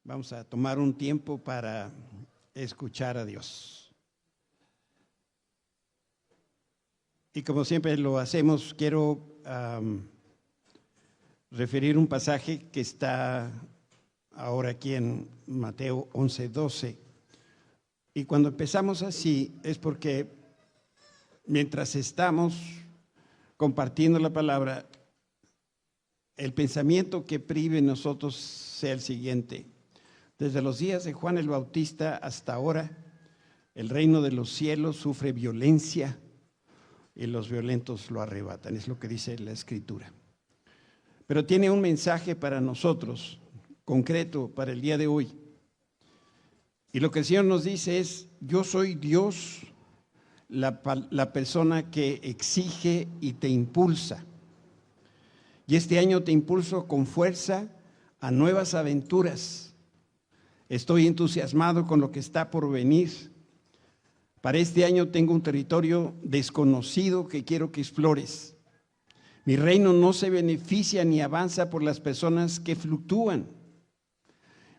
Vamos a tomar un tiempo para escuchar a Dios. Y como siempre lo hacemos, quiero referir un pasaje que está ahora aquí en Mateo 11:12. Y cuando empezamos así es porque mientras estamos compartiendo la palabra, el pensamiento que prive en nosotros sea el siguiente: desde los días de Juan el Bautista hasta ahora, el reino de los cielos sufre violencia y los violentos lo arrebatan. Es lo que dice la Escritura. Pero tiene un mensaje para nosotros, concreto, para el día de hoy. Y lo que el Señor nos dice es: yo soy Dios, la persona que exige y te impulsa. Y este año te impulso con fuerza a nuevas aventuras. Estoy entusiasmado con lo que está por venir. Para este año tengo un territorio desconocido que quiero que explores. Mi reino no se beneficia ni avanza por las personas que fluctúan.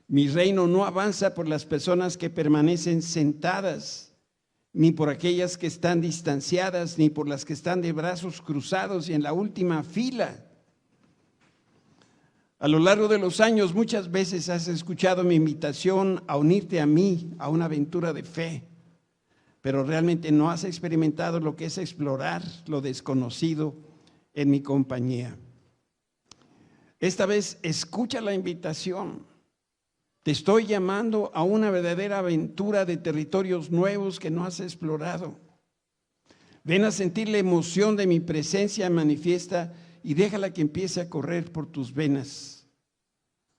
Mi reino no avanza por las personas que permanecen sentadas, ni por aquellas que están distanciadas, ni por las que están de brazos cruzados y en la última fila. A lo largo de los años muchas veces has escuchado mi invitación a unirte a mí, a una aventura de fe, pero realmente no has experimentado lo que es explorar lo desconocido en mi compañía. Esta vez escucha la invitación. Te estoy llamando a una verdadera aventura de territorios nuevos que no has explorado. Ven a sentir la emoción de mi presencia manifiesta y déjala que empiece a correr por tus venas.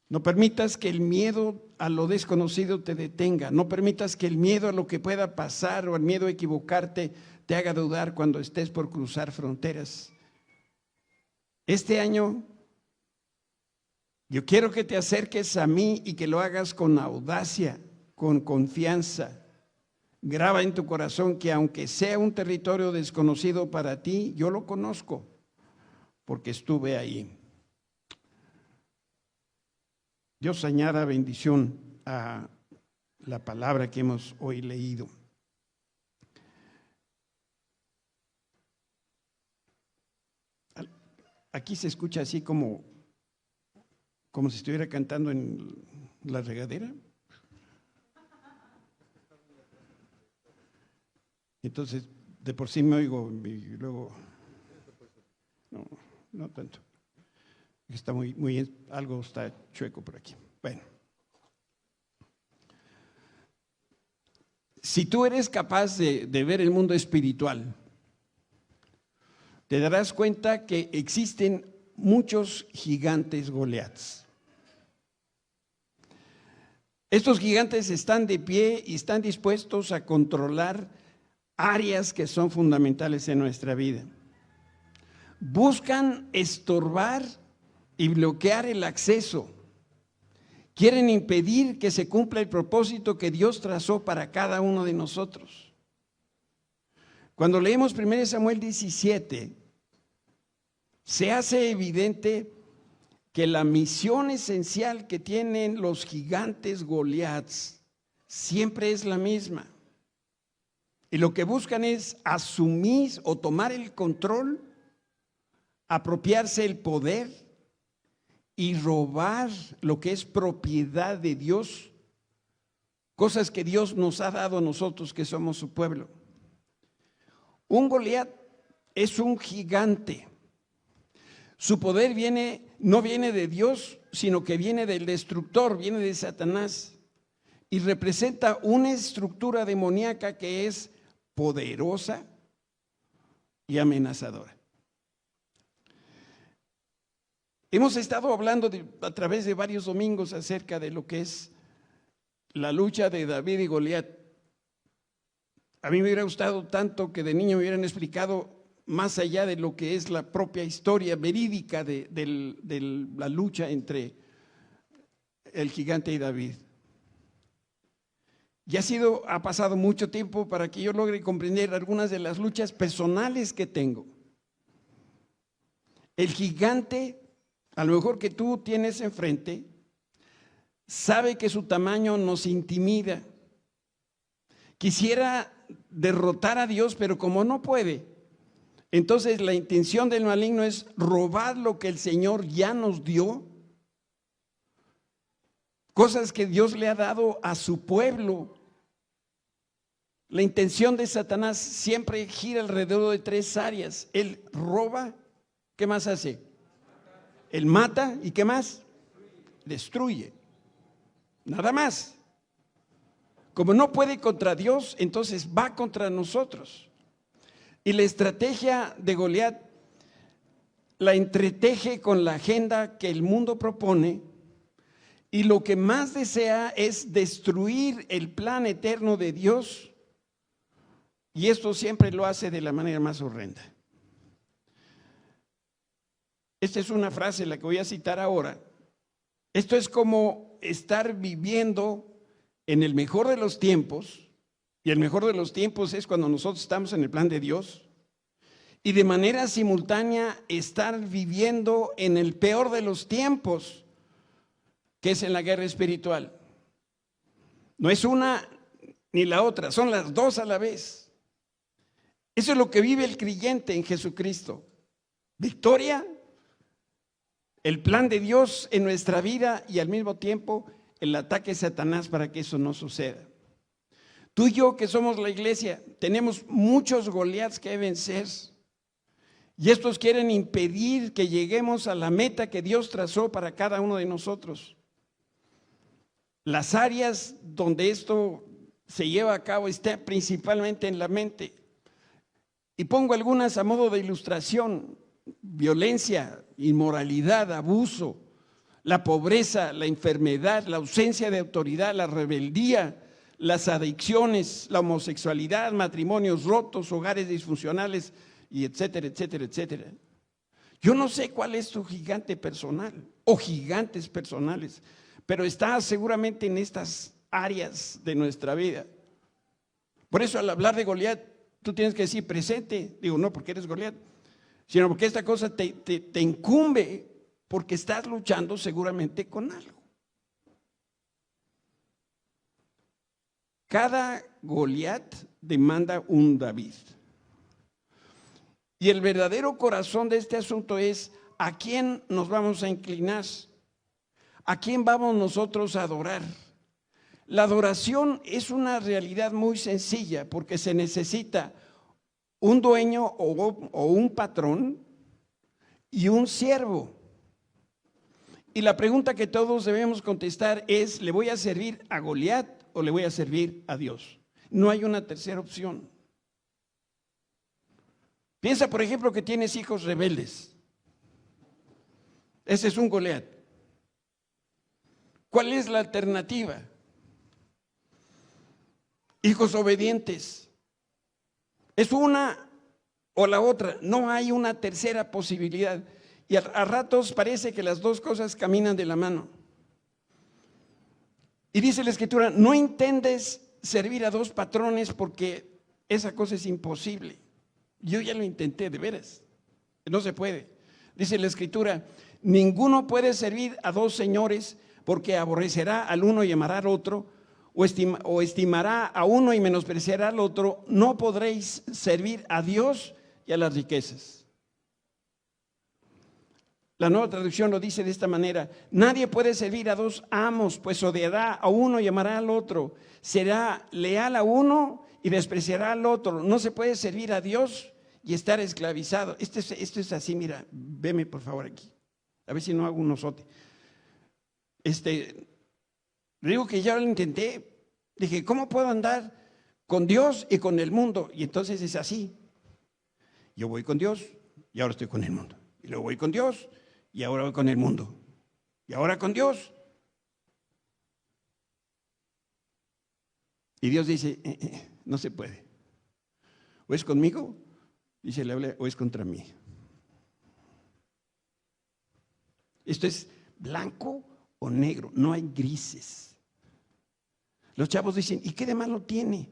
No permitas que el miedo a lo desconocido te detenga. No permitas que el miedo a lo que pueda pasar o el miedo a equivocarte te haga dudar cuando estés por cruzar fronteras. Este año yo quiero que te acerques a mí y que lo hagas con audacia, con confianza. Graba en tu corazón que aunque sea un territorio desconocido para ti, yo lo conozco, porque estuve ahí. Dios añada bendición a la palabra que hemos hoy leído. Aquí se escucha así como si estuviera cantando en la regadera. Entonces, de por sí me oigo y luego no tanto. Está muy algo está chueco por aquí. Bueno, si tú eres capaz de ver el mundo espiritual, te darás cuenta que existen muchos gigantes Goliats. Estos gigantes están de pie y están dispuestos a controlar áreas que son fundamentales en nuestra vida. Buscan estorbar y bloquear el acceso. Quieren impedir que se cumpla el propósito que Dios trazó para cada uno de nosotros. Cuando leemos 1 Samuel 17, se hace evidente que la misión esencial que tienen los gigantes Goliats siempre es la misma. Y lo que buscan es asumir o tomar el control, apropiarse el poder y robar lo que es propiedad de Dios, cosas que Dios nos ha dado a nosotros que somos su pueblo. Un Goliat es un gigante. Su poder no viene de Dios, sino que viene del destructor, viene de Satanás, y representa una estructura demoníaca que es poderosa y amenazadora. Hemos estado hablando a través de varios domingos acerca de lo que es la lucha de David y Goliat. A mí me hubiera gustado tanto que de niño me hubieran explicado más allá de lo que es la propia historia verídica de la lucha entre el gigante y David. Y ha pasado mucho tiempo para que yo logre comprender algunas de las luchas personales que tengo. El gigante, a lo mejor que tú tienes enfrente, sabe que su tamaño nos intimida. Quisiera derrotar a Dios, pero como no puede, entonces la intención del maligno es robar lo que el Señor ya nos dio, cosas que Dios le ha dado a su pueblo. La intención de Satanás siempre gira alrededor de 3 áreas. Él roba, ¿qué más hace? Él mata, ¿y qué más? Destruye. Nada más. Como no puede contra Dios, entonces va contra nosotros. Y la estrategia de Goliat la entreteje con la agenda que el mundo propone, y lo que más desea es destruir el plan eterno de Dios, y esto siempre lo hace de la manera más horrenda. Esta es una frase, la que voy a citar ahora. Esto es como estar viviendo en el mejor de los tiempos, y el mejor de los tiempos es cuando nosotros estamos en el plan de Dios, y de manera simultánea estar viviendo en el peor de los tiempos, que es en la guerra espiritual. No es una ni la otra, son las dos a la vez. Eso es lo que vive el creyente en Jesucristo. Victoria, el plan de Dios en nuestra vida, y al mismo tiempo el ataque de Satanás para que eso no suceda. Tú y yo, que somos la iglesia, tenemos muchos Goliaths que vencer, y estos quieren impedir que lleguemos a la meta que Dios trazó para cada uno de nosotros. Las áreas donde esto se lleva a cabo está principalmente en la mente. Y pongo algunas a modo de ilustración: violencia, inmoralidad, abuso, la pobreza, la enfermedad, la ausencia de autoridad, la rebeldía, las adicciones, la homosexualidad, matrimonios rotos, hogares disfuncionales, y etcétera, etcétera, etcétera. Yo no sé cuál es tu gigante personal o gigantes personales, pero está seguramente en estas áreas de nuestra vida. Por eso, al hablar de Goliat, tú tienes que decir presente. Digo, no porque eres Goliat, sino porque esta cosa te incumbe, porque estás luchando seguramente con algo. Cada Goliat demanda un David. Y el verdadero corazón de este asunto es: ¿a quién nos vamos a inclinar? ¿A quién vamos nosotros a adorar? La adoración es una realidad muy sencilla, porque se necesita un dueño o un patrón y un siervo. Y la pregunta que todos debemos contestar es: ¿le voy a servir a Goliat o le voy a servir a Dios? No hay una tercera opción. Piensa, por ejemplo, que tienes hijos rebeldes. Ese es un Goliat. ¿Cuál es la alternativa? Hijos obedientes. Es una o la otra, no hay una tercera posibilidad. Y a ratos parece que las dos cosas caminan de la mano. Y dice la Escritura: no intentes servir a dos patrones, porque esa cosa es imposible. Yo ya lo intenté, de veras, no se puede. Dice la Escritura: ninguno puede servir a dos señores, porque aborrecerá al uno y amará al otro, o estimará a uno y menospreciará al otro. No podréis servir a Dios y a las riquezas. La Nueva Traducción lo dice de esta manera: nadie puede servir a dos amos, pues odiará a uno y amará al otro, será leal a uno y despreciará al otro. No se puede servir a Dios y estar esclavizado. Esto es así, mira, veme por favor aquí, a ver si no hago un osote. Digo que ya lo intenté. Dije, ¿cómo puedo andar con Dios y con el mundo? Y entonces es así: yo voy con Dios y ahora estoy con el mundo, y luego voy con Dios y ahora voy con el mundo, y ahora con Dios. Y Dios dice, no se puede. O es conmigo, dice la Biblia, o es contra mí. Esto es blanco o negro, no hay grises. Los chavos dicen, ¿y qué de malo tiene?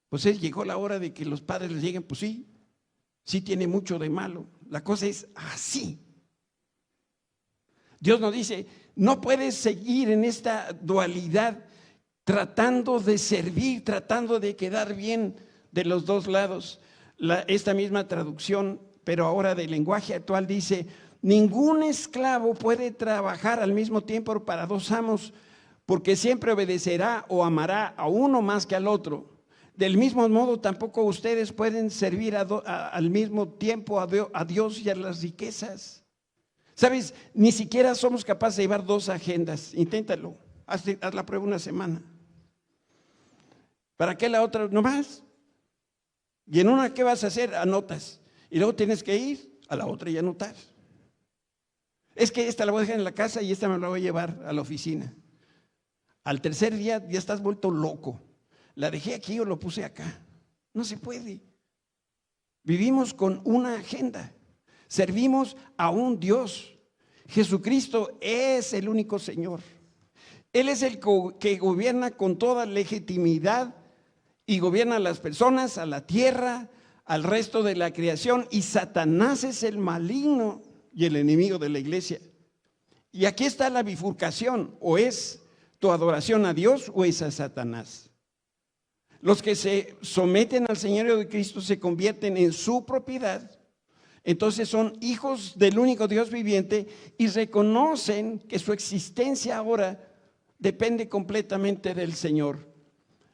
Pues llegó la hora de que los padres les lleguen. Pues sí, sí tiene mucho de malo. La cosa es así. Dios nos dice, no puedes seguir en esta dualidad tratando de servir, tratando de quedar bien de los dos lados. Esta misma traducción, pero ahora del lenguaje actual, dice: ningún esclavo puede trabajar al mismo tiempo para dos amos, porque siempre obedecerá o amará a uno más que al otro. Del mismo modo, tampoco ustedes pueden servir al mismo tiempo a Dios y a las riquezas. ¿Sabes? Ni siquiera somos capaces de llevar dos agendas. Inténtalo, haz la prueba una semana. ¿Para qué la otra? Nomás. Y en una, ¿qué vas a hacer? Anotas. Y luego tienes que ir a la otra y anotar. Es que esta la voy a dejar en la casa y esta me la voy a llevar a la oficina. Al tercer día ya estás vuelto loco. La dejé aquí o lo puse acá. No se puede. Vivimos con una agenda. Servimos a un Dios. Jesucristo es el único Señor. Él es el que gobierna con toda legitimidad y gobierna a las personas, a la tierra, al resto de la creación. Y Satanás es el maligno y el enemigo de la iglesia. Y aquí está la bifurcación: o es tu adoración a Dios o es a Satanás. Los que se someten al señorío de Cristo se convierten en su propiedad. Entonces son hijos del único Dios viviente y reconocen que su existencia ahora depende completamente del Señor.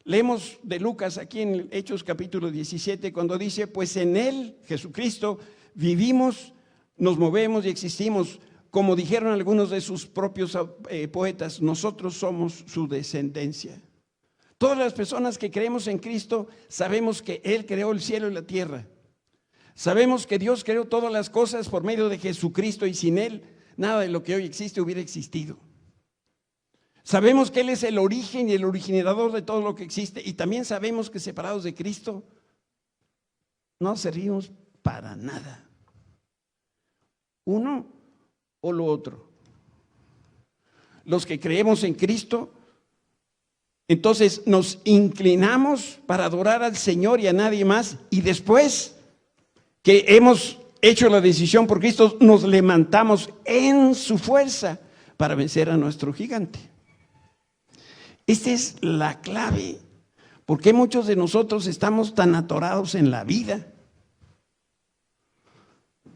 Leemos de Lucas aquí en Hechos capítulo 17, cuando dice: pues en Él, Jesucristo, vivimos, nos movemos y existimos. Como dijeron algunos de sus propios poetas, nosotros somos su descendencia. Todas las personas que creemos en Cristo sabemos que Él creó el cielo y la tierra. Sabemos que Dios creó todas las cosas por medio de Jesucristo y sin Él nada de lo que hoy existe hubiera existido. Sabemos que Él es el origen y el originador de todo lo que existe, y también sabemos que separados de Cristo no servimos para nada. Uno o lo otro. Los que creemos en Cristo, entonces nos inclinamos para adorar al Señor y a nadie más, y después que hemos hecho la decisión por Cristo, nos levantamos en su fuerza para vencer a nuestro gigante. Esta es la clave. ¿Por qué muchos de nosotros estamos tan atorados en la vida?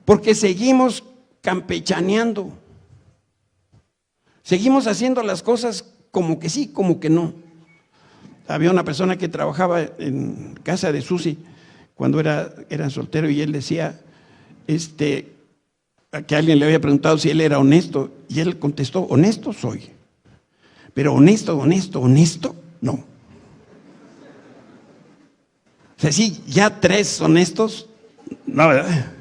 Porque seguimos campechaneando. Seguimos haciendo las cosas como que sí, como que no. Había una persona que trabajaba en casa de Susi cuando era soltero, y él decía que alguien le había preguntado si él era honesto, y él contestó: honesto soy, pero honesto, no. O sea, sí, ya tres honestos, no, ¿verdad?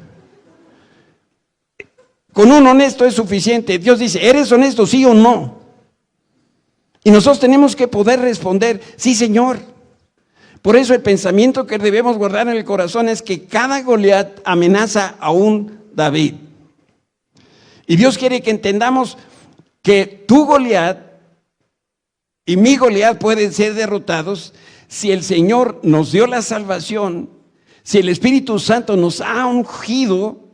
Con un honesto es suficiente. Dios dice: ¿eres honesto, sí o no? Y nosotros tenemos que poder responder: sí, Señor. Por eso el pensamiento que debemos guardar en el corazón es que cada Goliat amenaza a un David. Y Dios quiere que entendamos que tu Goliat y mi Goliat pueden ser derrotados si el Señor nos dio la salvación, si el Espíritu Santo nos ha ungido.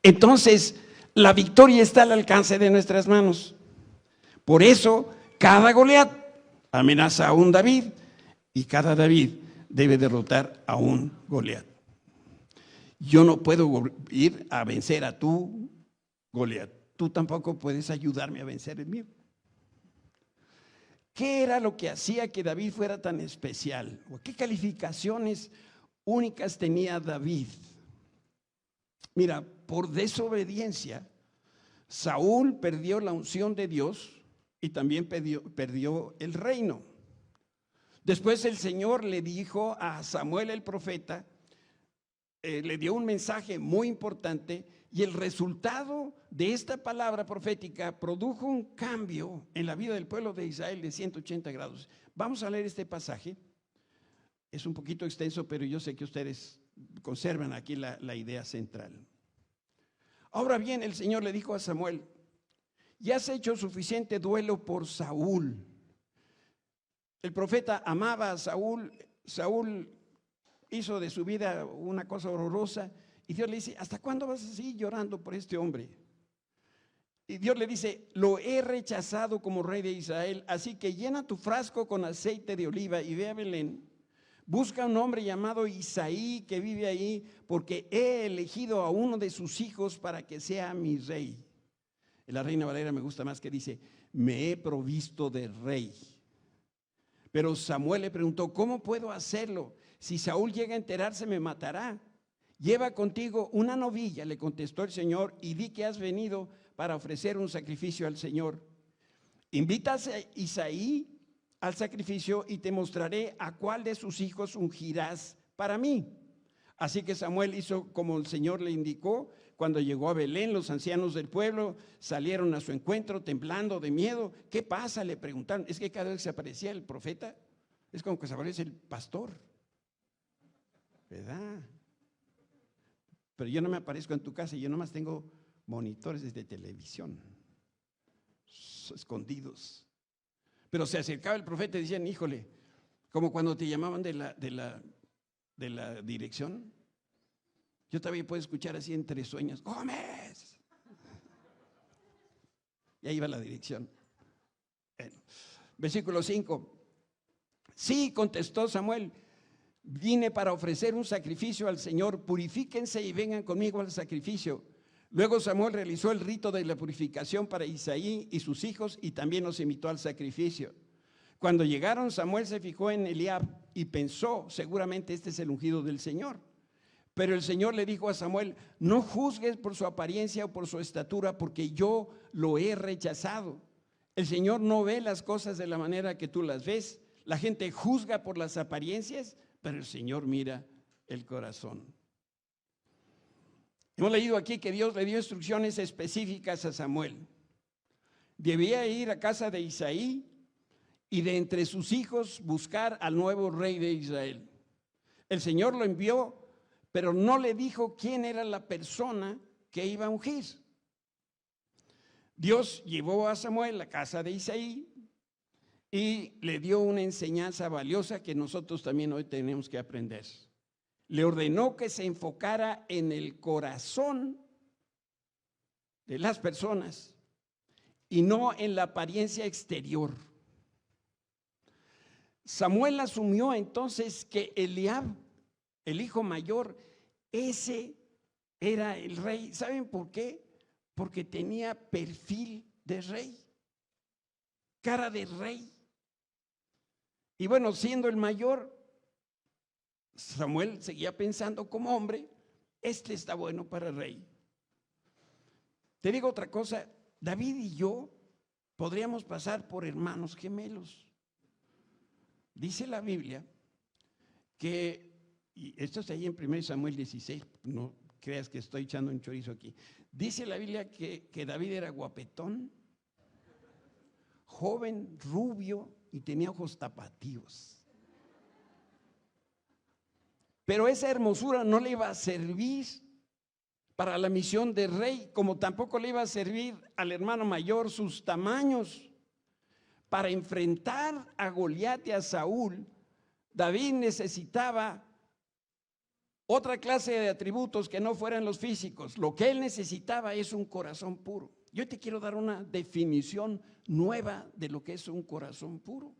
Entonces la victoria está al alcance de nuestras manos. Por eso cada Goliat amenaza a un David, y cada David debe derrotar a un Goliat. Yo no puedo ir a vencer a tu Goliat. Tú tampoco puedes ayudarme a vencer el mío. ¿Qué era lo que hacía que David fuera tan especial? ¿O qué calificaciones únicas tenía David? Mira, por desobediencia, Saúl perdió la unción de Dios y también perdió el reino. Después el Señor le dijo a Samuel el profeta, le dio un mensaje muy importante, y el resultado de esta palabra profética produjo un cambio en la vida del pueblo de Israel de 180 grados. Vamos a leer este pasaje. Es un poquito extenso, pero yo sé que ustedes conservan aquí la idea central. Ahora bien, el Señor le dijo a Samuel: ya has hecho suficiente duelo por Saúl. El profeta amaba a Saúl. Saúl hizo de su vida una cosa horrorosa, y Dios le dice: ¿hasta cuándo vas a seguir llorando por este hombre? Y Dios le dice, lo he rechazado como rey de Israel, así que llena tu frasco con aceite de oliva y ve a Belén. Busca un hombre llamado Isaí que vive ahí, porque he elegido a uno de sus hijos para que sea mi rey. En la Reina Valera me gusta más que dice, me he provisto de rey. Pero Samuel le preguntó, ¿cómo puedo hacerlo? Si Saúl llega a enterarse me matará. Lleva contigo una novilla, le contestó el Señor, y di que has venido para ofrecer un sacrificio al Señor. Invita a Isaí al sacrificio y te mostraré a cuál de sus hijos ungirás para mí. Así que Samuel hizo como el Señor le indicó. Cuando llegó a Belén, los ancianos del pueblo salieron a su encuentro temblando de miedo. ¿Qué pasa?, le preguntaron. Es que cada vez que se aparecía el profeta, es como que se aparece el pastor, ¿verdad? Pero yo no me aparezco en tu casa, yo nomás tengo monitores de televisión, escondidos. Pero se acercaba el profeta y decían, híjole, como cuando te llamaban de la dirección. Yo todavía puedo escuchar así entre sueños, ¡Gómez! Y ahí va la dirección. Bueno, versículo 5. Sí, contestó Samuel, vine para ofrecer un sacrificio al Señor, purifíquense y vengan conmigo al sacrificio. Luego Samuel realizó el rito de la purificación para Isaí y sus hijos y también los invitó al sacrificio. Cuando llegaron, Samuel se fijó en Eliab y pensó, seguramente este es el ungido del Señor. Pero el Señor le dijo a Samuel, no juzgues por su apariencia o por su estatura, porque yo lo he rechazado. El Señor no ve las cosas de la manera que tú las ves. La gente juzga por las apariencias, pero el Señor mira el corazón. Hemos leído aquí que Dios le dio instrucciones específicas a Samuel. Debía ir a casa de Isaí y de entre sus hijos buscar al nuevo rey de Israel. El Señor lo envió, pero no le dijo quién era la persona que iba a ungir. Dios llevó a Samuel a casa de Isaí y le dio una enseñanza valiosa que nosotros también hoy tenemos que aprender. Le ordenó que se enfocara en el corazón de las personas y no en la apariencia exterior. Samuel asumió entonces que Eliab, el hijo mayor, ese era el rey. ¿Saben por qué? Porque tenía perfil de rey, cara de rey. Y bueno, siendo el mayor, Samuel seguía pensando como hombre, este está bueno para rey. Te digo otra cosa, David y yo podríamos pasar por hermanos gemelos. Dice la Biblia que, y esto está ahí en 1 Samuel 16, no creas que estoy echando un chorizo aquí. Dice la Biblia que David era guapetón, joven, rubio y tenía ojos tapatíos. Pero esa hermosura no le iba a servir para la misión de rey, como tampoco le iba a servir al hermano mayor sus tamaños. Para enfrentar a Goliat y a Saúl, David necesitaba otra clase de atributos que no fueran los físicos. Lo que él necesitaba es un corazón puro. Yo te quiero dar una definición nueva de lo que es un corazón puro.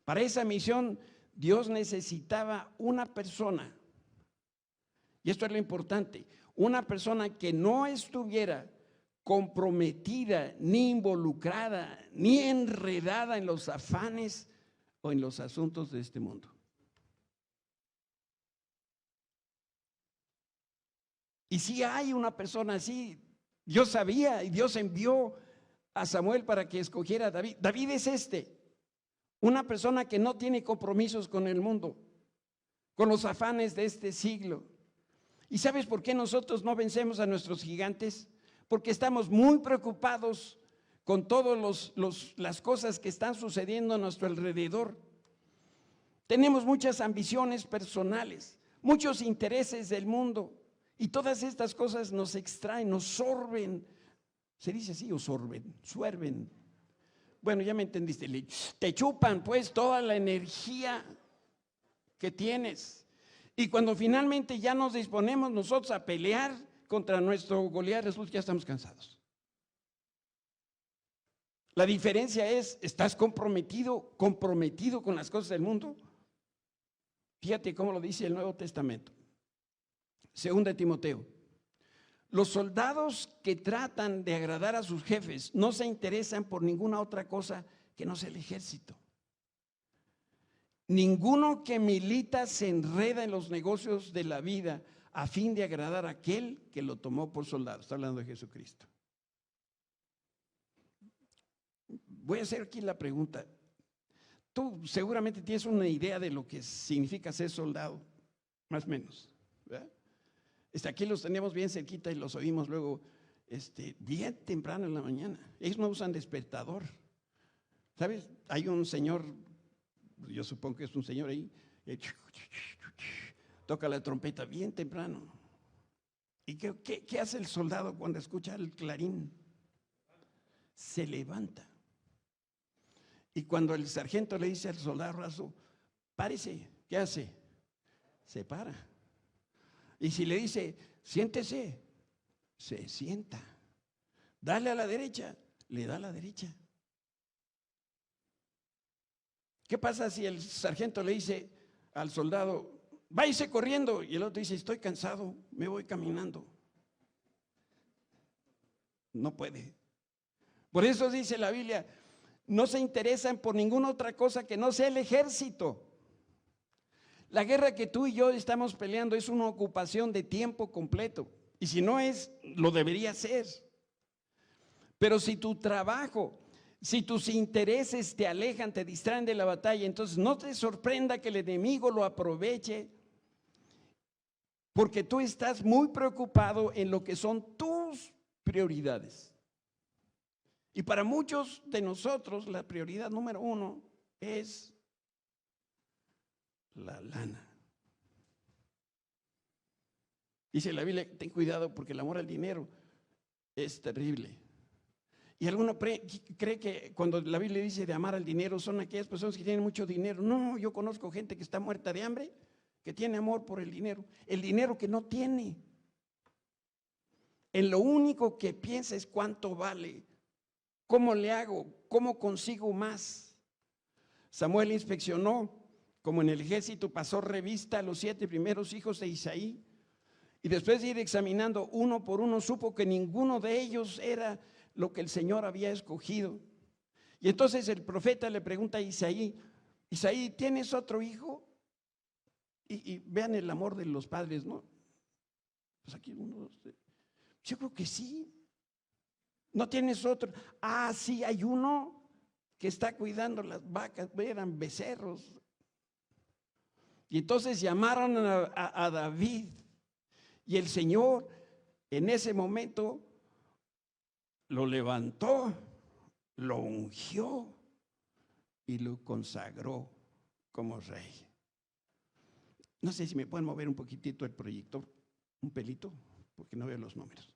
Para esa misión, Dios necesitaba una persona, y esto es lo importante, una persona que no estuviera comprometida, ni involucrada, ni enredada en los afanes o en los asuntos de este mundo. Y si hay una persona así, Dios sabía y Dios envió a Samuel para que escogiera a David. David es una persona que no tiene compromisos con el mundo, con los afanes de este siglo. ¿Y sabes por qué nosotros no vencemos a nuestros gigantes? Porque estamos muy preocupados con todas las cosas que están sucediendo a nuestro alrededor. Tenemos muchas ambiciones personales, muchos intereses del mundo, y todas estas cosas nos extraen, nos sorben. ¿Se dice así o sorben? Suerben. Bueno, ya me entendiste. Te chupan pues toda la energía que tienes. Y cuando finalmente ya nos disponemos nosotros a pelear contra nuestro Goliat, resulta que ya estamos cansados. La diferencia es, ¿estás comprometido con las cosas del mundo? Fíjate cómo lo dice el Nuevo Testamento. Segunda de Timoteo. Los soldados que tratan de agradar a sus jefes no se interesan por ninguna otra cosa que no sea el ejército. Ninguno que milita se enreda en los negocios de la vida a fin de agradar a aquel que lo tomó por soldado. Está hablando de Jesucristo. Voy a hacer aquí la pregunta. Tú seguramente tienes una idea de lo que significa ser soldado, más o menos, ¿verdad? Aquí los tenemos bien cerquita y los oímos luego bien temprano en la mañana. Ellos no usan despertador. ¿Sabes? Hay un señor, yo supongo que es un señor ahí, toca la trompeta bien temprano. ¿Y qué hace el soldado cuando escucha el clarín? Se levanta. Y cuando el sargento le dice al soldado raso, párese, ¿qué hace? Se para. Y si le dice, siéntese, se sienta. Dale a la derecha, le da a la derecha. ¿Qué pasa si el sargento le dice al soldado, váyase corriendo? Y el otro dice, estoy cansado, me voy caminando. No puede. Por eso dice la Biblia, no se interesan por ninguna otra cosa que no sea el ejército. La guerra que tú y yo estamos peleando es una ocupación de tiempo completo. Y si no es, lo debería ser. Pero si tu trabajo, si tus intereses te alejan, te distraen de la batalla, entonces no te sorprenda que el enemigo lo aproveche, porque tú estás muy preocupado en lo que son tus prioridades. Y para muchos de nosotros la prioridad número uno es la lana. Dice la Biblia, ten cuidado porque el amor al dinero es terrible. Y alguno cree que cuando la Biblia dice de amar al dinero son aquellas personas que tienen mucho dinero. No, yo conozco gente que está muerta de hambre, que tiene amor por el dinero que no tiene. En lo único que piensa es cuánto vale. ¿Cómo le hago? ¿Cómo consigo más? Samuel inspeccionó, como en el ejército, pasó revista a los 7 primeros hijos de Isaí, y después de ir examinando uno por uno, supo que ninguno de ellos era lo que el Señor había escogido. Y entonces el profeta le pregunta a Isaí, Isaí, ¿tienes otro hijo? Y vean el amor de los padres, ¿no? Pues aquí uno, yo creo que sí. ¿No tienes otro? Ah, sí, hay uno que está cuidando las vacas, eran becerros. Y entonces llamaron a David, y el Señor en ese momento lo levantó, lo ungió y lo consagró como rey. No sé si me pueden mover un poquitito el proyector, un pelito, porque no veo los números.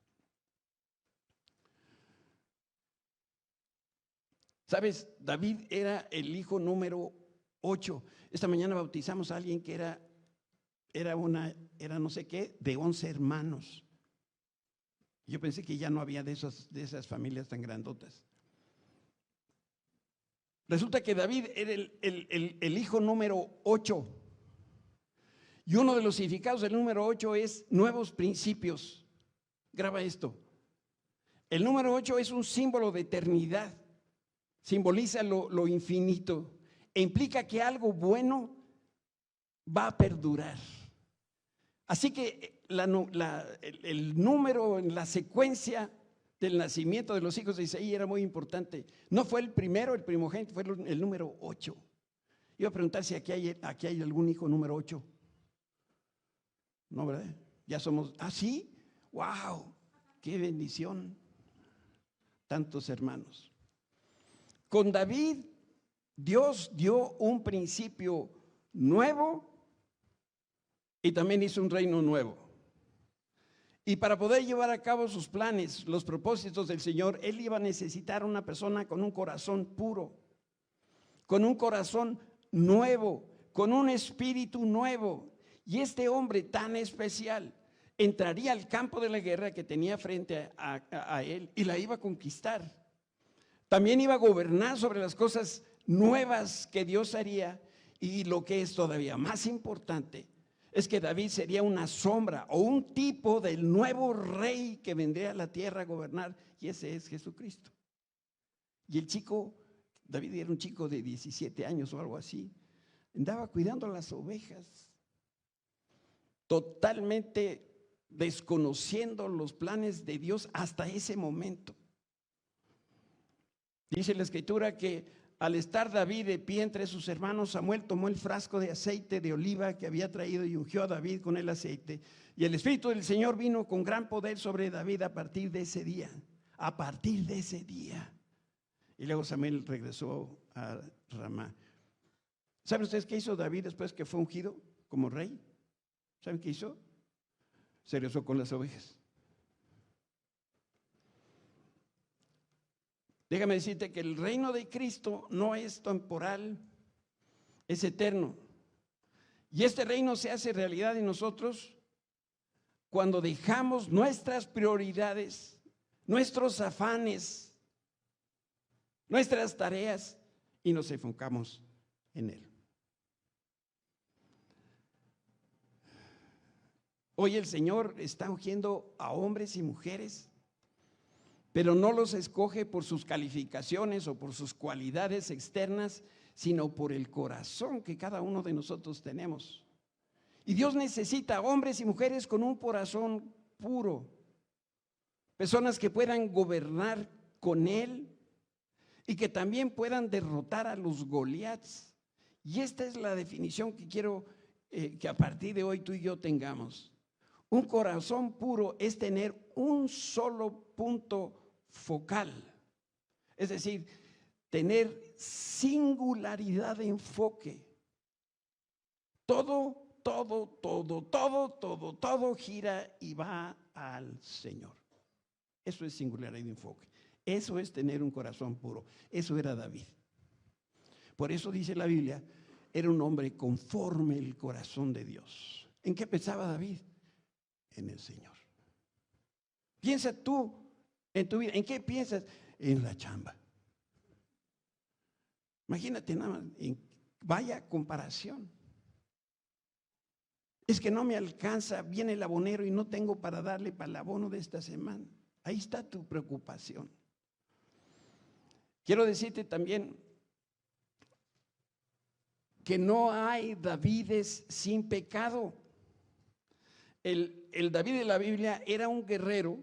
¿Sabes? David era el hijo número 8. Esta mañana bautizamos a alguien que era no sé qué, de 11 hermanos. Yo pensé que ya no había de esas familias tan grandotas. Resulta que David era el hijo número 8. Y uno de los significados del número 8 es nuevos principios. Graba esto. El número 8 es un símbolo de eternidad. Simboliza lo infinito e implica que algo bueno va a perdurar. Así que el número en la secuencia del nacimiento de los hijos de Isaí era muy importante. No fue el primero, el primogénito, fue el número 8. Iba a preguntar si aquí hay algún hijo número 8. No, ¿verdad? Ya somos, ¿sí? ¡Wow! ¡Qué bendición! Tantos hermanos. Con David, Dios dio un principio nuevo y también hizo un reino nuevo. Y para poder llevar a cabo sus planes, los propósitos del Señor, Él iba a necesitar una persona con un corazón puro, con un corazón nuevo, con un espíritu nuevo. Y este hombre tan especial entraría al campo de la guerra que tenía frente a él y la iba a conquistar. También iba a gobernar sobre las cosas nuevas que Dios haría, y lo que es todavía más importante es que David sería una sombra o un tipo del nuevo rey que vendría a la tierra a gobernar, y ese es Jesucristo. Y el chico, David era un chico de 17 años o algo así, andaba cuidando las ovejas, totalmente desconociendo los planes de Dios hasta ese momento. Dice la Escritura que al estar David de pie entre sus hermanos, Samuel tomó el frasco de aceite de oliva que había traído y ungió a David con el aceite. Y el Espíritu del Señor vino con gran poder sobre David a partir de ese día. A partir de ese día. Y luego Samuel regresó a Ramá. ¿Saben ustedes qué hizo David después que fue ungido como rey? ¿Saben qué hizo? Se regresó con las ovejas. Déjame decirte que el reino de Cristo no es temporal, es eterno. Y este reino se hace realidad en nosotros cuando dejamos nuestras prioridades, nuestros afanes, nuestras tareas y nos enfocamos en Él. Hoy el Señor está ungiendo a hombres y mujeres, pero no los escoge por sus calificaciones o por sus cualidades externas, sino por el corazón que cada uno de nosotros tenemos. Y Dios necesita hombres y mujeres con un corazón puro, personas que puedan gobernar con Él y que también puedan derrotar a los Goliats. Y esta es la definición que quiero que a partir de hoy tú y yo tengamos. Un corazón puro es tener un solo punto focal, es decir, tener singularidad de enfoque. Todo gira y va al Señor. Eso es singularidad de enfoque. Eso es tener un corazón puro. Eso era David. Por eso dice la Biblia, era un hombre conforme el corazón de Dios. ¿En qué pensaba David? En el Señor. Piensa tú en tu vida. ¿En qué piensas? En la chamba. Imagínate nada más, vaya comparación. Es que no me alcanza, viene el abonero y no tengo para darle para el abono de esta semana. Ahí está tu preocupación. Quiero decirte también que no hay Davides sin pecado. El David de la Biblia era un guerrero,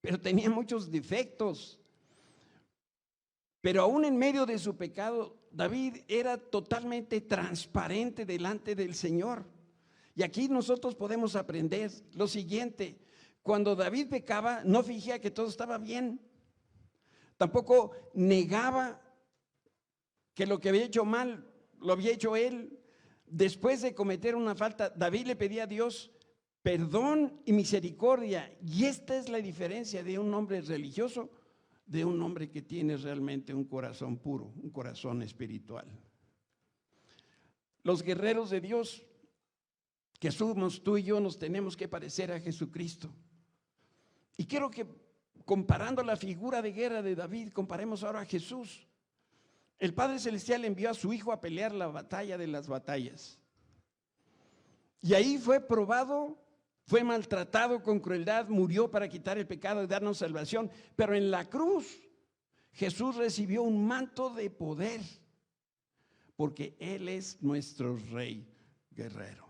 pero tenía muchos defectos. Pero aún en medio de su pecado, David era totalmente transparente delante del Señor. Y aquí nosotros podemos aprender lo siguiente: cuando David pecaba, no fingía que todo estaba bien. Tampoco negaba que lo que había hecho mal, lo había hecho él. Después de cometer una falta, David le pedía a Dios perdón y misericordia. Y esta es la diferencia de un hombre religioso de un hombre que tiene realmente un corazón puro, un corazón espiritual. Los guerreros de Dios que somos tú y yo nos tenemos que parecer a Jesucristo. Y quiero que, comparando la figura de guerra de David, comparemos ahora a Jesús. El Padre Celestial envió a su Hijo a pelear la batalla de las batallas. Y ahí fue probado, fue maltratado con crueldad, murió para quitar el pecado y darnos salvación. Pero en la cruz Jesús recibió un manto de poder, porque Él es nuestro Rey guerrero.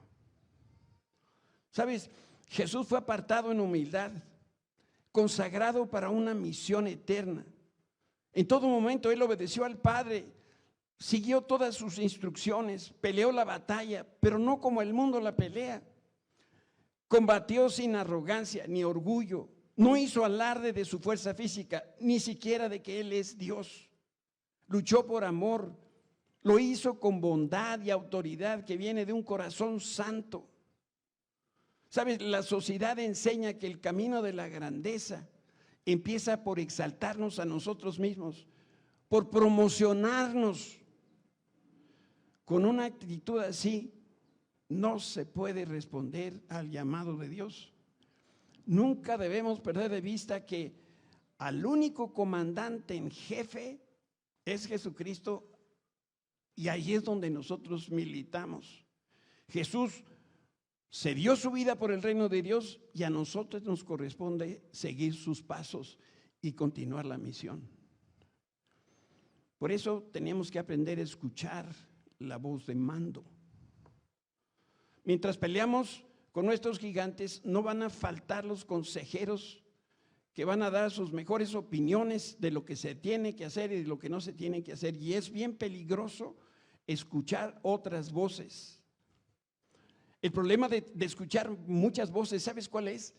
¿Sabes? Jesús fue apartado en humildad, consagrado para una misión eterna. En todo momento Él obedeció al Padre, siguió todas sus instrucciones, peleó la batalla, pero no como el mundo la pelea. Combatió sin arrogancia ni orgullo, no hizo alarde de su fuerza física, ni siquiera de que Él es Dios. Luchó por amor, lo hizo con bondad y autoridad que viene de un corazón santo. ¿Sabes? La sociedad enseña que el camino de la grandeza empieza por exaltarnos a nosotros mismos, por promocionarnos. Con una actitud así no se puede responder al llamado de Dios. Nunca debemos perder de vista que al único comandante en jefe es Jesucristo, y ahí es donde nosotros militamos. Jesús se dio su vida por el reino de Dios y a nosotros nos corresponde seguir sus pasos y continuar la misión. Por eso tenemos que aprender a escuchar la voz de mando. Mientras peleamos con nuestros gigantes, no van a faltar los consejeros que van a dar sus mejores opiniones de lo que se tiene que hacer y de lo que no se tiene que hacer. Y es bien peligroso escuchar otras voces. El problema de escuchar muchas voces, ¿sabes cuál es?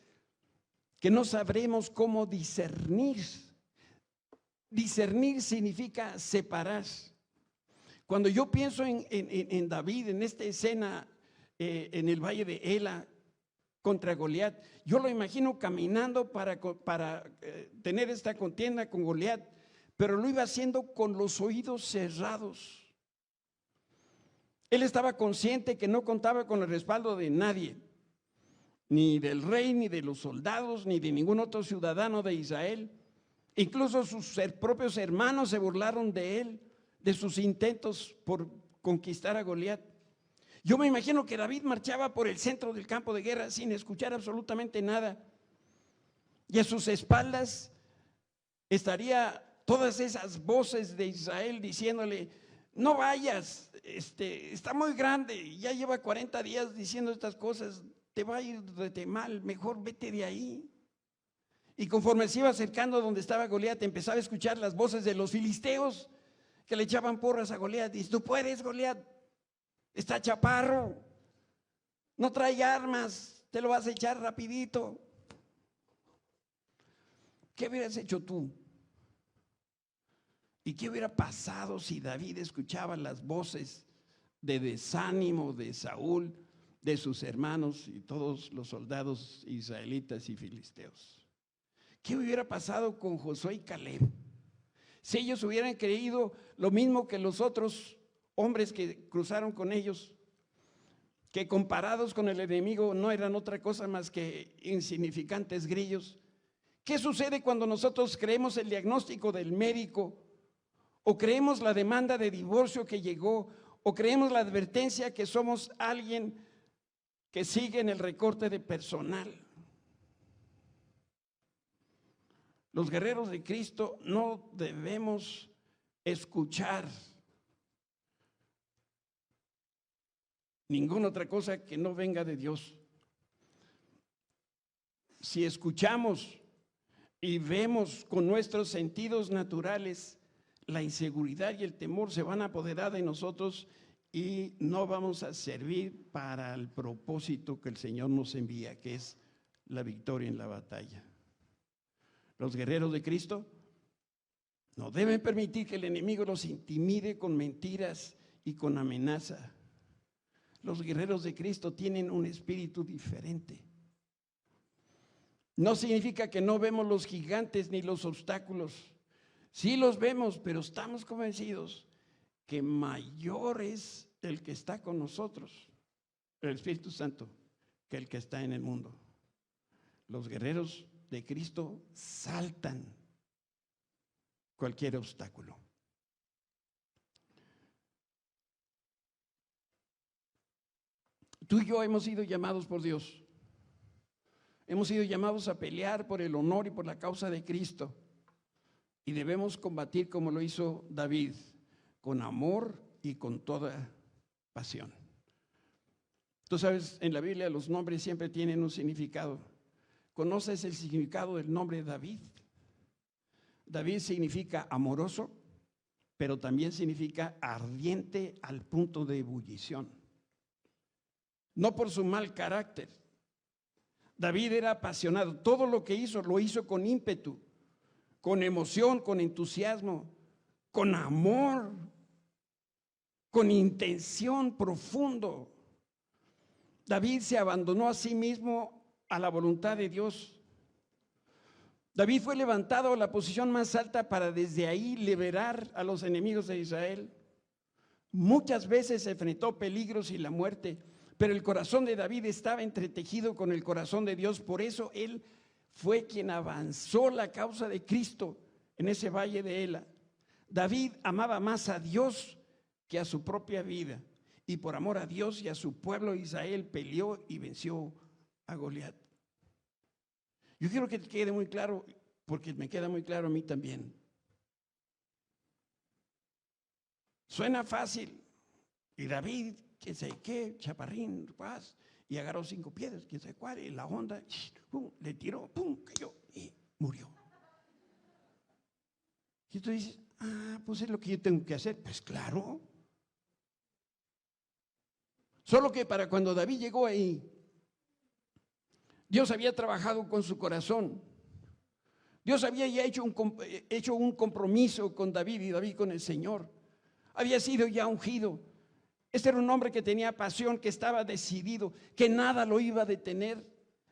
Que no sabremos cómo discernir. Discernir significa separar. Cuando yo pienso en David, en esta escena en el valle de Ela contra Goliat, yo lo imagino caminando para tener esta contienda con Goliat, pero lo iba haciendo con los oídos cerrados. Él estaba consciente que no contaba con el respaldo de nadie, ni del rey, ni de los soldados, ni de ningún otro ciudadano de Israel. Incluso sus propios hermanos se burlaron de él, de sus intentos por conquistar a Goliat. Yo me imagino que David marchaba por el centro del campo de guerra sin escuchar absolutamente nada. Y a sus espaldas estaría todas esas voces de Israel diciéndole: no vayas, está muy grande, ya lleva 40 días diciendo estas cosas, te va a ir de mal, mejor vete de ahí. Y conforme se iba acercando a donde estaba Goliat, empezaba a escuchar las voces de los filisteos que le echaban porras a Goliat. Dice: tú puedes, Goliat, está chaparro, no trae armas, te lo vas a echar rapidito. ¿Qué hubieras hecho tú? ¿Y qué hubiera pasado si David escuchaba las voces de desánimo de Saúl, de sus hermanos y todos los soldados israelitas y filisteos? ¿Qué hubiera pasado con Josué y Caleb? Si ellos hubieran creído lo mismo que los otros hombres que cruzaron con ellos, que comparados con el enemigo no eran otra cosa más que insignificantes grillos. ¿Qué sucede cuando nosotros creemos el diagnóstico del médico, o creemos la demanda de divorcio que llegó, o creemos la advertencia que somos alguien que sigue en el recorte de personal? Los guerreros de Cristo no debemos escuchar ninguna otra cosa que no venga de Dios. Si escuchamos y vemos con nuestros sentidos naturales, la inseguridad y el temor se van a apoderar de nosotros y no vamos a servir para el propósito que el Señor nos envía, que es la victoria en la batalla. Los guerreros de Cristo no deben permitir que el enemigo los intimide con mentiras y con amenaza. Los guerreros de Cristo tienen un espíritu diferente. No significa que no vemos los gigantes ni los obstáculos. Sí los vemos, pero estamos convencidos que mayor es el que está con nosotros, el Espíritu Santo, que el que está en el mundo. Los guerreros de Cristo saltan cualquier obstáculo. Tú y yo hemos sido llamados por Dios. Hemos sido llamados a pelear por el honor y por la causa de Cristo. Y debemos combatir como lo hizo David, con amor y con toda pasión. Tú sabes, en la Biblia los nombres siempre tienen un significado. ¿Conoces el significado del nombre David? David significa amoroso, pero también significa ardiente al punto de ebullición. No por su mal carácter. David era apasionado. Todo lo que hizo, lo hizo con ímpetu, con emoción, con entusiasmo, con amor, con intención profundo. David se abandonó a sí mismo a la voluntad de Dios. David fue levantado a la posición más alta para desde ahí liberar a los enemigos de Israel. Muchas veces se enfrentó peligros y la muerte, pero el corazón de David estaba entretejido con el corazón de Dios. Por eso él fue quien avanzó la causa de Cristo en ese valle de Ela. David amaba más a Dios que a su propia vida, y por amor a Dios y a su pueblo Israel peleó y venció a Goliat. Yo quiero que te quede muy claro, porque me queda muy claro a mí también. Suena fácil. Y David, quién sabe qué, chaparrín, paz, y agarró 5 piedras, quién sabe cuál, y la onda, pum, le tiró, pum, cayó y murió. Y tú dices, pues es lo que yo tengo que hacer. Pues claro. Solo que para cuando David llegó ahí, Dios había trabajado con su corazón. Dios había ya hecho un compromiso con David y David con el Señor. Había sido ya ungido. Este era un hombre que tenía pasión, que estaba decidido, que nada lo iba a detener,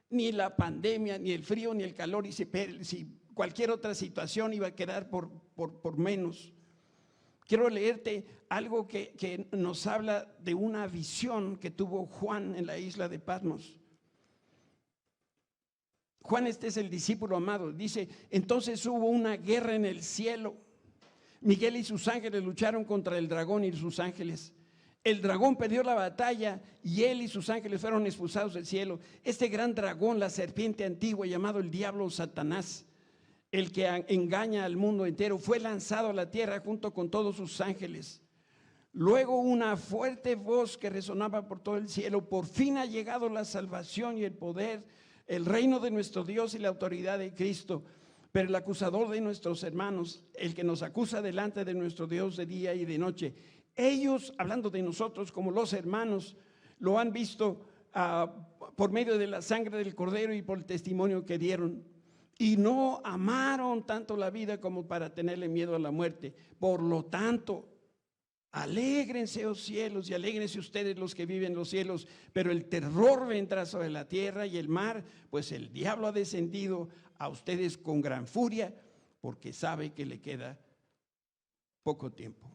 ni la pandemia, ni el frío, ni el calor, y si cualquier otra situación iba a quedar por menos. Quiero leerte algo que nos habla de una visión que tuvo Juan en la isla de Patmos. Juan, este es el discípulo amado, dice: entonces hubo una guerra en el cielo. Miguel y sus ángeles lucharon contra el dragón y sus ángeles. El dragón perdió la batalla y él y sus ángeles fueron expulsados del cielo. Este gran dragón, la serpiente antigua llamado el diablo Satanás, el que engaña al mundo entero, fue lanzado a la tierra junto con todos sus ángeles. Luego una fuerte voz que resonaba por todo el cielo: por fin ha llegado la salvación y el poder, el reino de nuestro Dios y la autoridad de Cristo. Pero el acusador de nuestros hermanos, el que nos acusa delante de nuestro Dios de día y de noche, ellos, hablando de nosotros como los hermanos, lo han visto por medio de la sangre del Cordero y por el testimonio que dieron. Y no amaron tanto la vida como para tenerle miedo a la muerte. Por lo tanto, alégrense, oh cielos, y alégrense ustedes los que viven en los cielos, pero el terror vendrá sobre la tierra y el mar, pues el diablo ha descendido a ustedes con gran furia, porque sabe que le queda poco tiempo.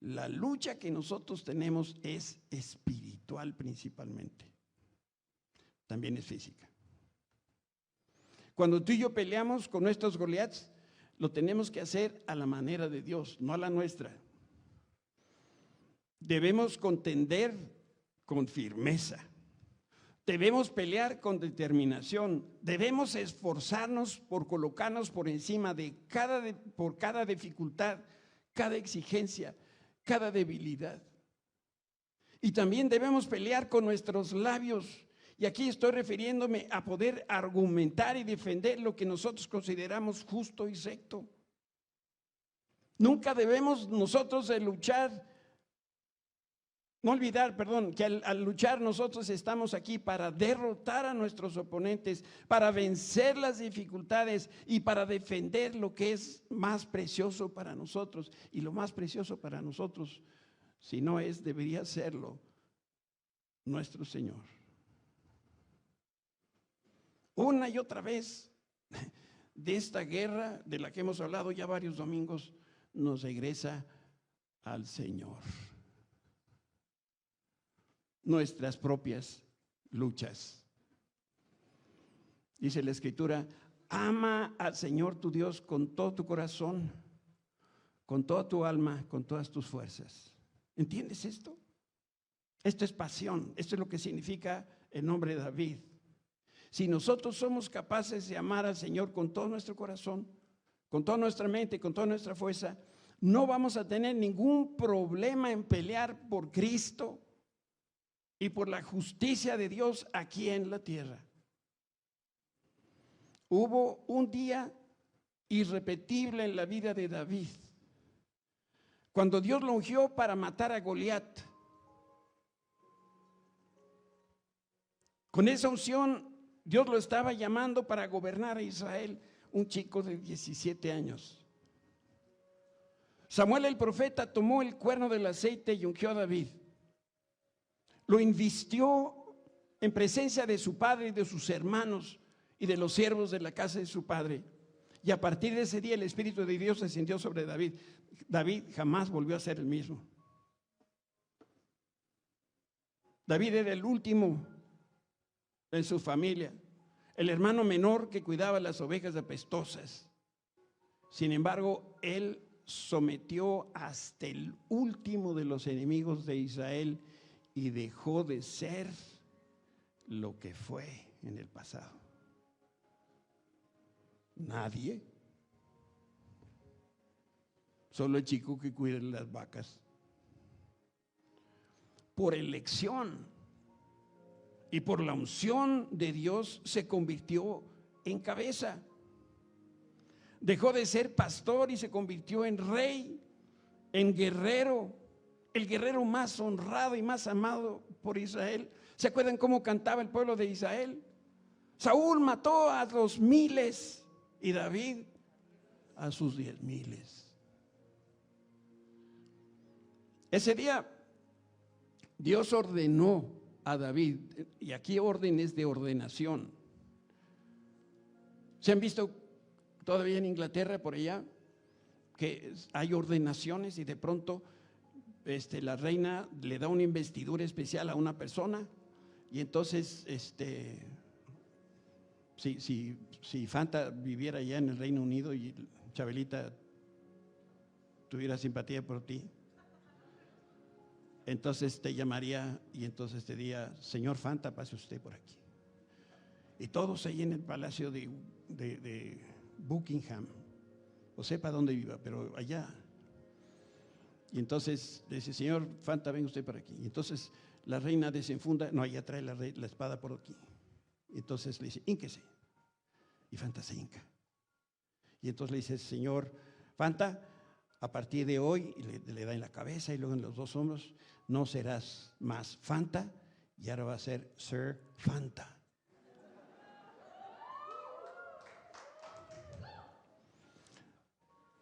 La lucha que nosotros tenemos es espiritual principalmente, también es física. Cuando tú y yo peleamos con nuestros Goliats, lo tenemos que hacer a la manera de Dios, no a la nuestra. Debemos contender con firmeza. Debemos pelear con determinación. Debemos esforzarnos por colocarnos por encima de por cada dificultad, cada exigencia, cada debilidad. Y también debemos pelear con nuestros labios. Y aquí estoy refiriéndome a poder argumentar y defender lo que nosotros consideramos justo y recto. Nunca debemos nosotros de luchar. No olvidar, que al luchar nosotros estamos aquí para derrotar a nuestros oponentes, para vencer las dificultades y para defender lo que es más precioso para nosotros. Y lo más precioso para nosotros, si no es, debería serlo nuestro Señor. Una y otra vez de esta guerra de la que hemos hablado ya varios domingos, nos regresa al Señor. Nuestras propias luchas. Dice la Escritura: ama al Señor tu Dios con todo tu corazón, con toda tu alma, con todas tus fuerzas. ¿Entiendes esto? Esto es pasión, esto es lo que significa el nombre de David. Si nosotros somos capaces de amar al Señor con todo nuestro corazón, con toda nuestra mente, con toda nuestra fuerza, no vamos a tener ningún problema en pelear por Cristo y por la justicia de Dios aquí en la tierra. Hubo un día irrepetible en la vida de David, cuando Dios lo ungió para matar a Goliat. Con esa unción, Dios lo estaba llamando para gobernar a Israel, un chico de 17 años. Samuel el profeta tomó el cuerno del aceite y ungió a David. Lo invistió en presencia de su padre y de sus hermanos y de los siervos de la casa de su padre. Y a partir de ese día el Espíritu de Dios descendió sobre David. David jamás volvió a ser el mismo. David era el último en su familia, el hermano menor que cuidaba las ovejas apestosas. Sin embargo, él sometió hasta el último de los enemigos de Israel y dejó de ser lo que fue en el pasado. Nadie, solo el chico que cuida las vacas. Por elección y por la unción de Dios se convirtió en cabeza. Dejó de ser pastor y se convirtió en rey, en guerrero, el guerrero más honrado y más amado por Israel. ¿Se acuerdan cómo cantaba el pueblo de Israel? Saúl mató a los miles y David a sus 10,000. Ese día Dios ordenó a David, y aquí órdenes de ordenación. ¿Se han visto todavía en Inglaterra, por allá, que hay ordenaciones y de pronto la reina le da una investidura especial a una persona y entonces si Fanta viviera allá en el Reino Unido y Chabelita tuviera simpatía por ti, entonces te llamaría y entonces te diría: señor Fanta, pase usted por aquí. Y todos ahí en el palacio de Buckingham, o sepa dónde viva, pero allá. Y entonces dice: señor Fanta, venga usted por aquí. Y entonces la reina desenfunda, no, ella trae la espada por aquí. Y entonces le dice: hínquese. Y Fanta se hinca. Y entonces le dice: señor Fanta, a partir de hoy, y le da en la cabeza y luego en los dos hombros, no serás más Fanta, y ahora va a ser Sir Fanta.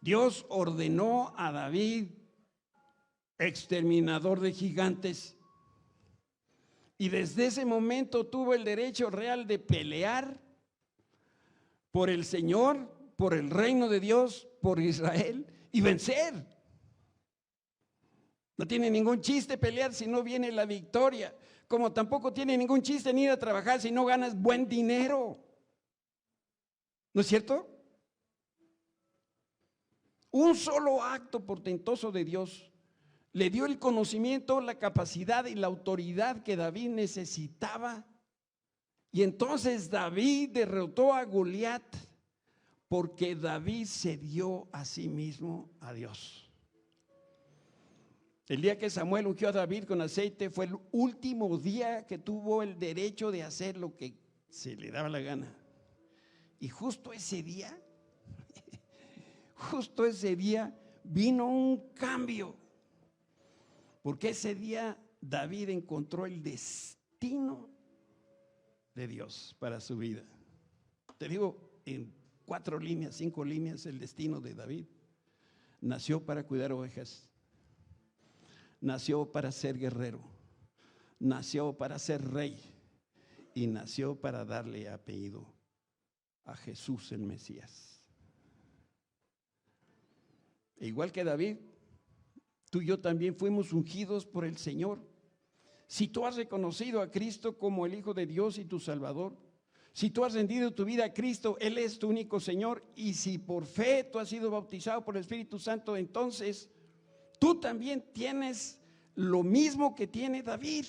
Dios ordenó a David, exterminador de gigantes, y desde ese momento tuvo el derecho real de pelear por el Señor, por el reino de Dios, por Israel, y vencer. No tiene ningún chiste pelear si no viene la victoria, como tampoco tiene ningún chiste ni ir a trabajar si no ganas buen dinero. ¿No es cierto? Un solo acto portentoso de Dios le dio el conocimiento, la capacidad y la autoridad que David necesitaba. Y entonces David derrotó a Goliat porque David se dio a sí mismo a Dios. El día que Samuel ungió a David con aceite fue el último día que tuvo el derecho de hacer lo que se le daba la gana. Y justo ese día vino un cambio, porque ese día David encontró el destino de Dios para su vida. Te digo en 4 líneas, 5 líneas el destino de David. Nació para cuidar ovejas, nació para ser guerrero, nació para ser rey y nació para darle apellido a Jesús el Mesías. E igual que David, tú y yo también fuimos ungidos por el Señor. Si tú has reconocido a Cristo como el Hijo de Dios y tu Salvador, si tú has rendido tu vida a Cristo, Él es tu único Señor, y si por fe tú has sido bautizado por el Espíritu Santo, entonces tú también tienes lo mismo que tiene David.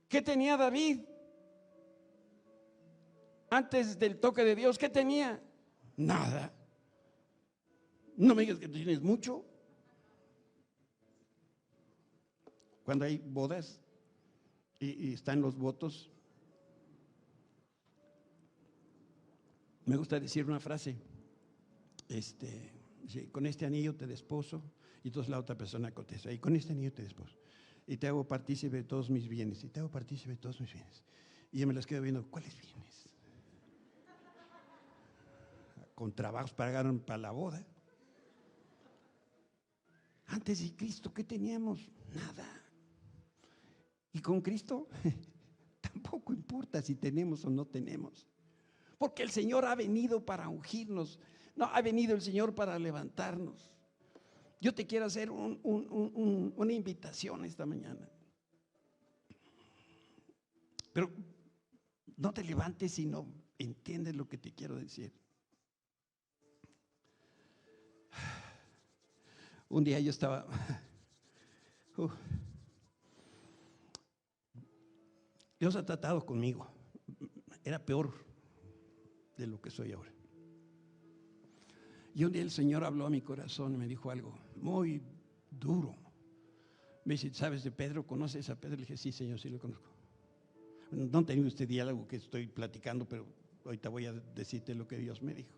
¿Qué tenía David antes del toque de Dios? ¿Qué tenía? Nada. No me digas que tú tienes mucho. Cuando hay bodas y están los votos, me gusta decir una frase, con este anillo te desposo, y entonces la otra persona contesta: y con este anillo te desposo, y te hago partícipe de todos mis bienes, y te hago partícipe de todos mis bienes. Y yo me las quedo viendo: ¿cuáles bienes? Con trabajos pagaron para la boda. Antes de Cristo, ¿qué teníamos? Nada. Y con Cristo tampoco importa si tenemos o no tenemos, porque el Señor ha venido para ungirnos. No, ha venido el Señor para levantarnos. Yo te quiero hacer una invitación esta mañana, pero no te levantes si no entiendes lo que te quiero decir. Un día yo estaba, Dios ha tratado conmigo, era peor de lo que soy ahora. Y un día el Señor habló a mi corazón y me dijo algo muy duro. Me dice, ¿sabes de Pedro? ¿Conoces a Pedro? Le dije, sí, Señor, sí lo conozco. No tengo este diálogo que estoy platicando, pero ahorita voy a decirte lo que Dios me dijo.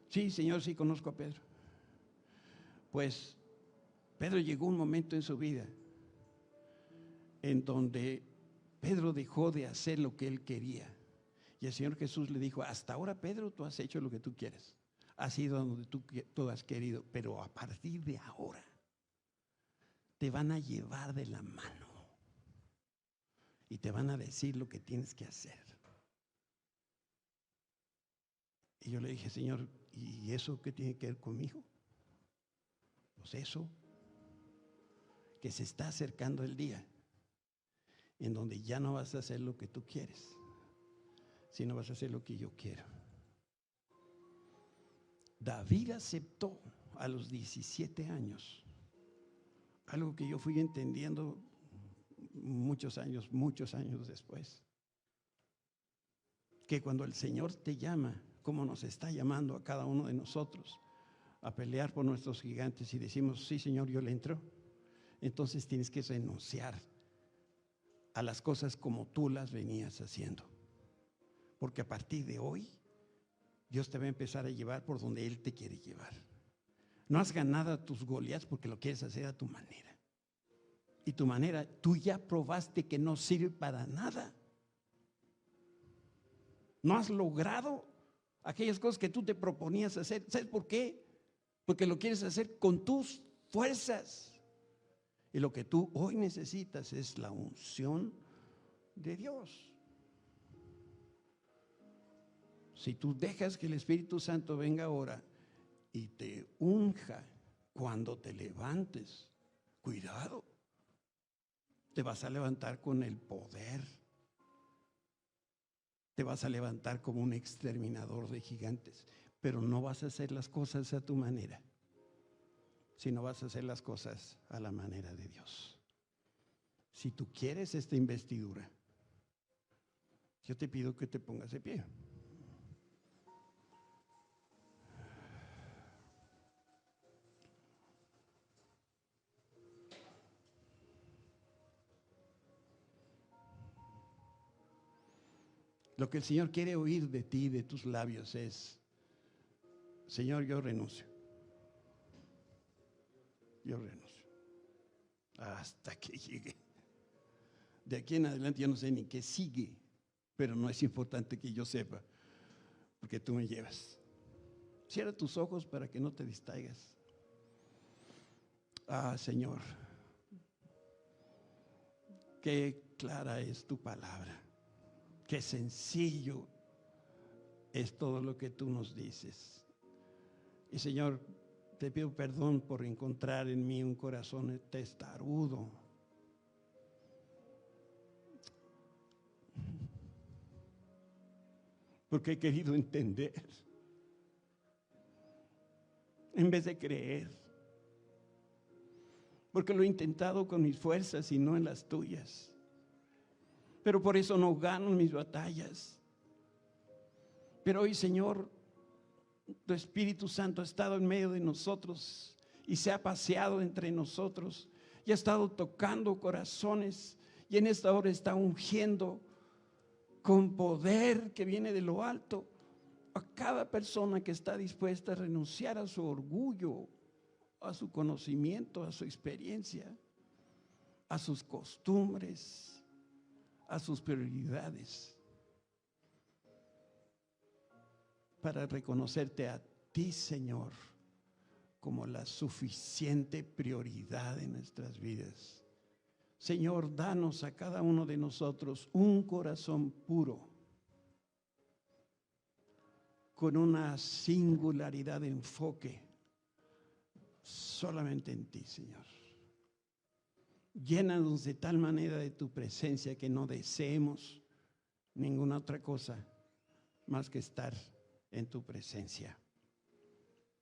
Sí, Señor, sí conozco a Pedro. Pues Pedro llegó un momento en su vida en donde Pedro dejó de hacer lo que él quería. Y el Señor Jesús le dijo, hasta ahora, Pedro, tú has hecho lo que tú quieres. Has ido donde tú has querido, pero a partir de ahora te van a llevar de la mano y te van a decir lo que tienes que hacer. Y yo le dije, Señor, ¿y eso qué tiene que ver conmigo? Pues eso, que se está acercando el día en donde ya no vas a hacer lo que tú quieres, sino vas a hacer lo que yo quiero. David aceptó a los 17 años algo que yo fui entendiendo muchos años después, que cuando el Señor te llama, como nos está llamando a cada uno de nosotros a pelear por nuestros gigantes y decimos, sí, Señor, yo le entro, entonces tienes que renunciar a las cosas como tú las venías haciendo, porque a partir de hoy Dios te va a empezar a llevar por donde Él te quiere llevar. No has ganado a tus Goliaths porque lo quieres hacer a tu manera, y tu manera tú ya probaste que no sirve para nada. No has logrado aquellas cosas que tú te proponías hacer. ¿Sabes por qué? Porque lo quieres hacer con tus fuerzas. Y lo que tú hoy necesitas es la unción de Dios. Si tú dejas que el Espíritu Santo venga ahora y te unja cuando te levantes, cuidado, te vas a levantar con el poder. Te vas a levantar como un exterminador de gigantes, pero no vas a hacer las cosas a tu manera, sino vas a hacer las cosas a la manera de Dios. Si tú quieres esta investidura, yo te pido que te pongas de pie. Lo que el Señor quiere oír de ti, de tus labios, es: Señor, yo renuncio. Yo renuncio. Hasta que llegue. De aquí en adelante yo no sé ni qué sigue, pero no es importante que yo sepa, porque tú me llevas. Cierra tus ojos para que no te distraigas. Señor, qué clara es tu palabra. Qué sencillo es todo lo que tú nos dices. Y Señor, te pido perdón por encontrar en mí un corazón testarudo. Porque he querido entender en vez de creer. Porque lo he intentado con mis fuerzas y no en las tuyas. Pero por eso no gano mis batallas. Pero hoy, Señor, tu Espíritu Santo ha estado en medio de nosotros y se ha paseado entre nosotros y ha estado tocando corazones, y en esta hora está ungiendo con poder que viene de lo alto a cada persona que está dispuesta a renunciar a su orgullo, a su conocimiento, a su experiencia, a sus costumbres, a sus prioridades, para reconocerte a ti, Señor, como la suficiente prioridad en nuestras vidas. Señor, danos a cada uno de nosotros un corazón puro, con una singularidad de enfoque solamente en ti, Señor. Llénanos de tal manera de tu presencia que no deseemos ninguna otra cosa más que estar en tu presencia,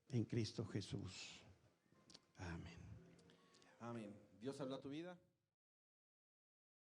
en Cristo Jesús. Amén. Amén. Dios habló a tu vida.